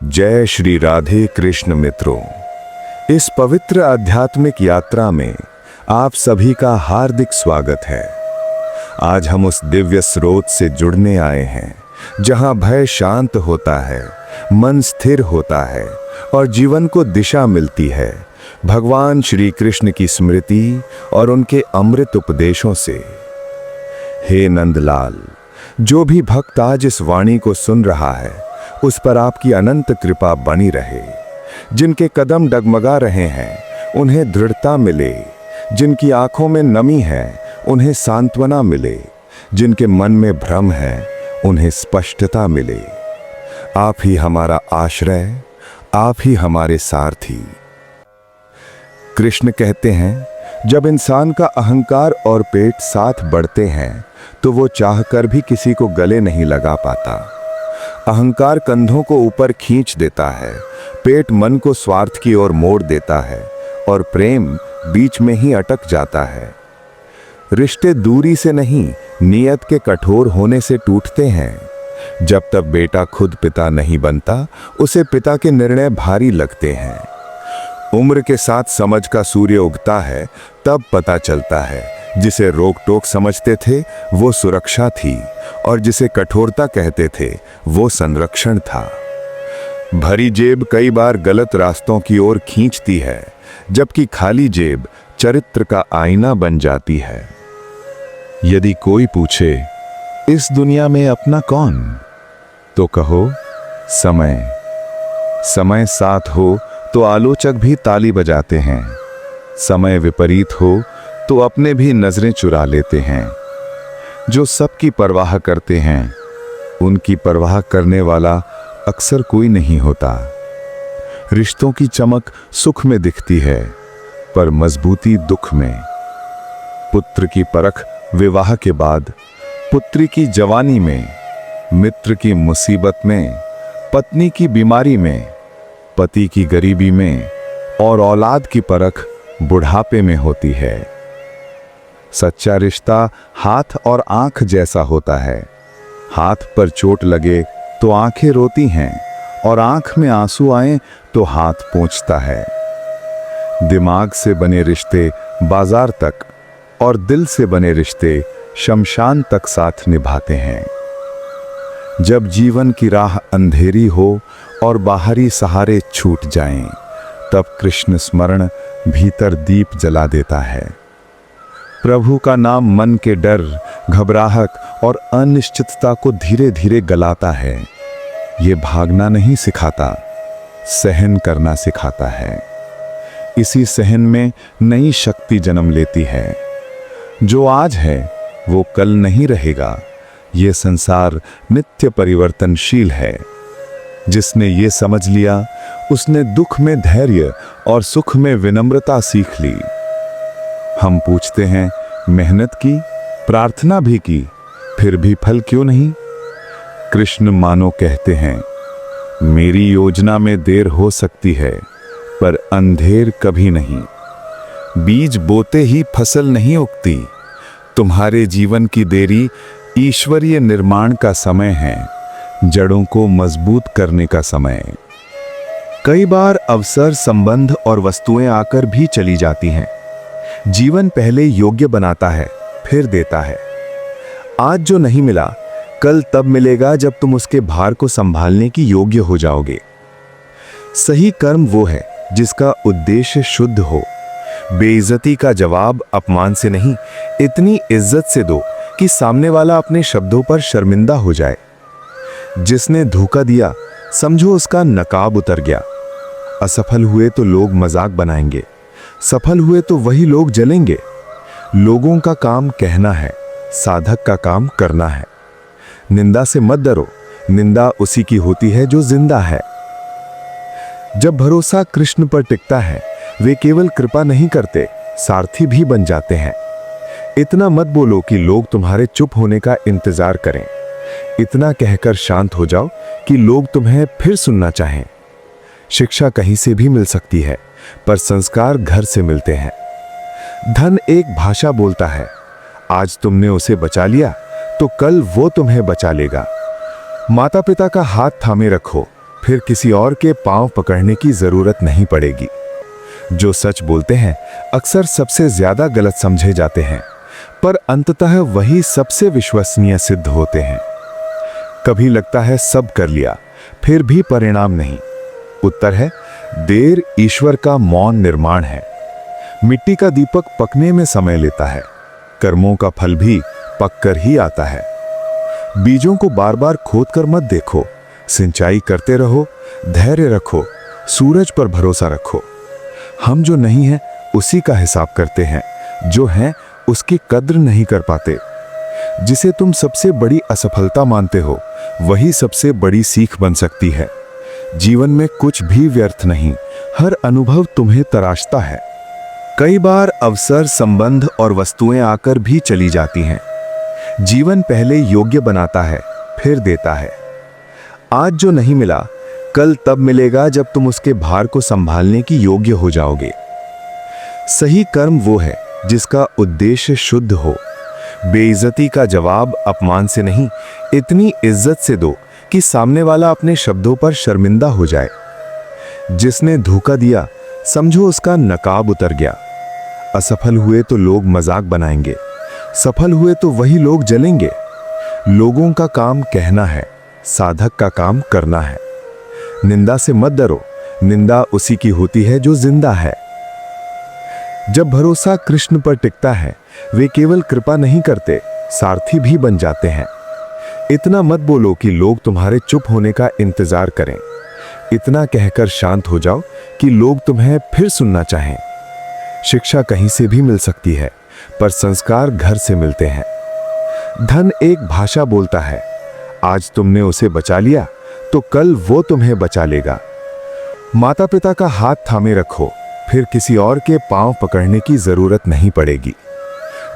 जय श्री राधे कृष्ण मित्रों, इस पवित्र आध्यात्मिक यात्रा में आप सभी का हार्दिक स्वागत है। आज हम उस दिव्य स्रोत से जुड़ने आए हैं जहां भय शांत होता है, मन स्थिर होता है और जीवन को दिशा मिलती है भगवान श्री कृष्ण की स्मृति और उनके अमृत उपदेशों से। हे नंदलाल, जो भी भक्त आज इस वाणी को सुन रहा है उस पर आपकी अनंत कृपा बनी रहे। जिनके कदम डगमगा रहे हैं उन्हें दृढ़ता मिले, जिनकी आंखों में नमी है उन्हें सांत्वना मिले, जिनके मन में भ्रम है उन्हें स्पष्टता मिले। आप ही हमारा आश्रय, आप ही हमारे सारथी। कृष्ण कहते हैं, जब इंसान का अहंकार और पेट साथ बढ़ते हैं तो वो चाहकर भी किसी को गले नहीं लगा पाता। अहंकार कंधों को ऊपर खींच देता है, पेट मन को स्वार्थ की ओर मोड़ देता है और प्रेम बीच में ही अटक जाता है। रिश्ते दूरी से नहीं, नियत के कठोर होने से टूटते हैं। जब तक बेटा खुद पिता नहीं बनता उसे पिता के निर्णय भारी लगते हैं। उम्र के साथ समझ का सूर्य उगता है, तब पता चलता है जिसे रोक टोक समझते थे वो सुरक्षा थी और जिसे कठोरता कहते थे वो संरक्षण था। भरी जेब कई बार गलत रास्तों की ओर खींचती है, जबकि खाली जेब चरित्र का आईना बन जाती है। यदि कोई पूछे इस दुनिया में अपना कौन, तो कहो समय। समय साथ हो तो आलोचक भी ताली बजाते हैं, समय विपरीत हो तो अपने भी नजरें चुरा लेते हैं। जो सबकी परवाह करते हैं उनकी परवाह करने वाला अक्सर कोई नहीं होता। रिश्तों की चमक सुख में दिखती है पर मजबूती दुख में। पुत्र की परख विवाह के बाद, पुत्री की जवानी में, मित्र की मुसीबत में, पत्नी की बीमारी में, पति की गरीबी में और औलाद की परख बुढ़ापे में होती है। सच्चा रिश्ता हाथ और आंख जैसा होता है। हाथ पर चोट लगे तो आंखें रोती हैं और आंख में आंसू आए तो हाथ पोंछता है। दिमाग से बने रिश्ते बाजार तक और दिल से बने रिश्ते शमशान तक साथ निभाते हैं। जब जीवन की राह अंधेरी हो और बाहरी सहारे छूट जाएं, तब कृष्ण स्मरण भीतर दीप जला देता है। प्रभु का नाम मन के डर, घबराहट और अनिश्चितता को धीरे धीरे गलाता है। ये भागना नहीं सिखाता, सहन करना सिखाता है। इसी सहन में नई शक्ति जन्म लेती है। जो आज है वो कल नहीं रहेगा। ये संसार नित्य परिवर्तनशील है। जिसने ये समझ लिया उसने दुख में धैर्य और सुख में विनम्रता सीख ली। हम पूछते हैं, मेहनत की, प्रार्थना भी की, फिर भी फल क्यों नहीं? कृष्ण मानो कहते हैं, मेरी योजना में देर हो सकती है पर अंधेर कभी नहीं। बीज बोते ही फसल नहीं उगती। तुम्हारे जीवन की देरी ईश्वरीय निर्माण का समय है, जड़ों को मजबूत करने का समय। कई बार अवसर, संबंध और वस्तुएं आकर भी चली जाती हैं। जीवन पहले योग्य बनाता है, फिर देता है। आज जो नहीं मिला कल तब मिलेगा जब तुम उसके भार को संभालने की योग्य हो जाओगे। सही कर्म वो है जिसका उद्देश्य शुद्ध हो। बेइज्जती का जवाब अपमान से नहीं, इतनी इज्जत से दो कि सामने वाला अपने शब्दों पर शर्मिंदा हो जाए। जिसने धोखा दिया समझो उसका नकाब उतर गया। असफल हुए तो लोग मजाक बनाएंगे, सफल हुए तो वही लोग जलेंगे। लोगों का काम कहना है, साधक का काम करना है। निंदा से मत डरो, निंदा उसी की होती है जो जिंदा है। जब भरोसा कृष्ण पर टिकता है वे केवल कृपा नहीं करते, सारथी भी बन जाते हैं। इतना मत बोलो कि लोग तुम्हारे चुप होने का इंतजार करें। इतना कहकर शांत हो जाओ कि लोग तुम्हें फिर सुनना चाहें। शिक्षा कहीं से भी मिल सकती है पर संस्कार घर से मिलते हैं। धन एक भाषा बोलता है, आज तुमने उसे बचा लिया तो कल वो तुम्हें बचा लेगा। माता पिता का हाथ थामे रखो, फिर किसी और के पांव पकड़ने की जरूरत नहीं पड़ेगी। जो सच बोलते हैं अक्सर सबसे ज्यादा गलत समझे जाते हैं, पर अंततः वही सबसे विश्वसनीय सिद्ध होते हैं। कभी लगता है सब कर लिया, फिर भी परिणाम नहीं। उत्तर है, देर ईश्वर का मौन निर्माण है। मिट्टी का दीपक पकने में समय लेता है, कर्मों का फल भी पककर ही आता है। बीजों को बार बार खोद कर मत देखो, सिंचाई करते रहो, धैर्य रखो, सूरज पर भरोसा रखो। हम जो नहीं हैं उसी का हिसाब करते हैं, जो हैं उसकी कद्र नहीं कर पाते। जिसे तुम सबसे बड़ी असफलता मानते हो वही सबसे बड़ी सीख बन सकती है। जीवन में कुछ भी व्यर्थ नहीं, हर अनुभव तुम्हें तराशता है। कई बार अवसर, संबंध और वस्तुएं आकर भी चली जाती हैं। जीवन पहले योग्य बनाता है, फिर देता है। आज जो नहीं मिला कल तब मिलेगा जब तुम उसके भार को संभालने की योग्य हो जाओगे। सही कर्म वो है जिसका उद्देश्य शुद्ध हो। बेइज्जती का जवाब अपमान से नहीं, इतनी इज्जत से दो कि सामने वाला अपने शब्दों पर शर्मिंदा हो जाए। जिसने धोखा दिया समझो उसका नकाब उतर गया। असफल हुए तो लोग मजाक बनाएंगे, सफल हुए तो वही लोग जलेंगे। लोगों का काम कहना है, साधक का काम करना है। निंदा से मत डरो, निंदा उसी की होती है जो जिंदा है। जब भरोसा कृष्ण पर टिकता है वे केवल कृपा नहीं करते, सारथी भी बन जाते हैं। इतना मत बोलो कि लोग तुम्हारे चुप होने का इंतजार करें। इतना कहकर शांत हो जाओ कि लोग तुम्हें फिर सुनना चाहें। शिक्षा कहीं से भी मिल सकती है, पर संस्कार घर से मिलते हैं। धन एक भाषा बोलता है, आज तुमने उसे बचा लिया तो कल वो तुम्हें बचा लेगा। माता पिता का हाथ थामे रखो, फिर किसी और के पांव पकड़ने की जरूरत नहीं पड़ेगी।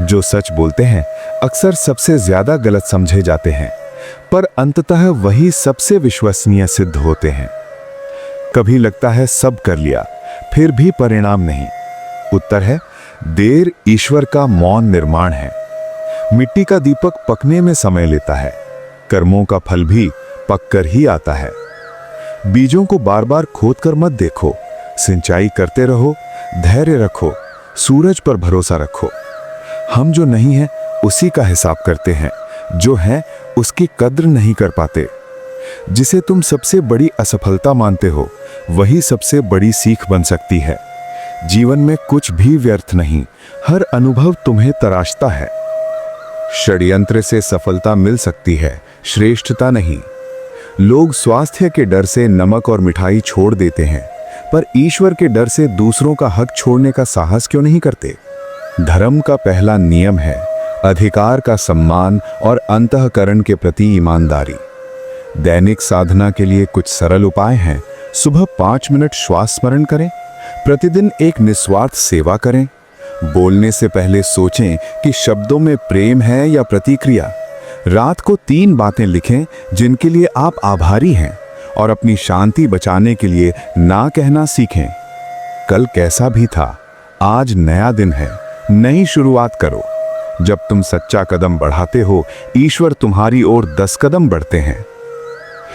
जो सच बोलते हैं अक्सर सबसे ज्यादा गलत समझे जाते हैं, पर अंततः वही सबसे विश्वसनीय सिद्ध होते हैं। कभी लगता है सब कर लिया, फिर भी परिणाम नहीं। उत्तर है, देर ईश्वर का मौन निर्माण है। मिट्टी का दीपक पकने में समय लेता है, कर्मों का फल भी पककर ही आता है। बीजों को बार बार खोद कर मत देखो, सिंचाई करते रहो, धैर्य रखो, सूरज पर भरोसा रखो। हम जो नहीं हैं उसी का हिसाब करते हैं, जो हैं उसकी कद्र नहीं कर पाते। जिसे तुम सबसे बड़ी असफलता मानते हो वही सबसे बड़ी सीख बन सकती है। जीवन में कुछ भी व्यर्थ नहीं, हर अनुभव तुम्हें तराशता है। षड्यंत्र से सफलता मिल सकती है, श्रेष्ठता नहीं। लोग स्वास्थ्य के डर से नमक और मिठाई छोड़ देते हैं, पर ईश्वर के डर से दूसरों का हक छोड़ने का साहस क्यों नहीं करते? धर्म का पहला नियम है अधिकार का सम्मान और अंतःकरण के प्रति ईमानदारी। दैनिक साधना के लिए कुछ सरल उपाय हैं। सुबह 5 मिनट श्वास स्मरण करें, प्रतिदिन एक निस्वार्थ सेवा करें, बोलने से पहले सोचें कि शब्दों में प्रेम है या प्रतिक्रिया। रात को 3 बातें लिखें जिनके लिए आप आभारी हैं, और अपनी शांति बचाने के लिए ना कहना सीखें। कल कैसा भी था, आज नया दिन है, नई शुरुआत करो। जब तुम सच्चा कदम बढ़ाते हो, ईश्वर तुम्हारी ओर 10 कदम बढ़ते हैं।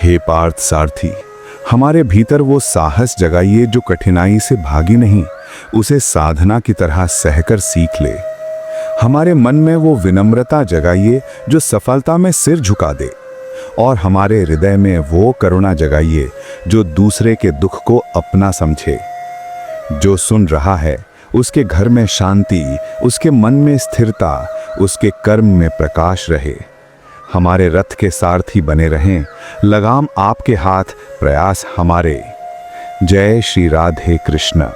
हे पार्थ सारथी, हमारे भीतर वो साहस जगाइए जो कठिनाई से भागी नहीं, उसे साधना की तरह सहकर सीख ले। हमारे मन में वो विनम्रता जगाइए जो सफलता में सिर झुका दे, और हमारे हृदय में वो करुणा जगाइए जो दूसरे के दुख को अपना समझे। जो सुन रहा है उसके घर में शांति, उसके मन में स्थिरता, उसके कर्म में प्रकाश रहे। हमारे रथ के सारथी बने रहें, लगाम आपके हाथ, प्रयास हमारे। जय श्री राधे कृष्ण।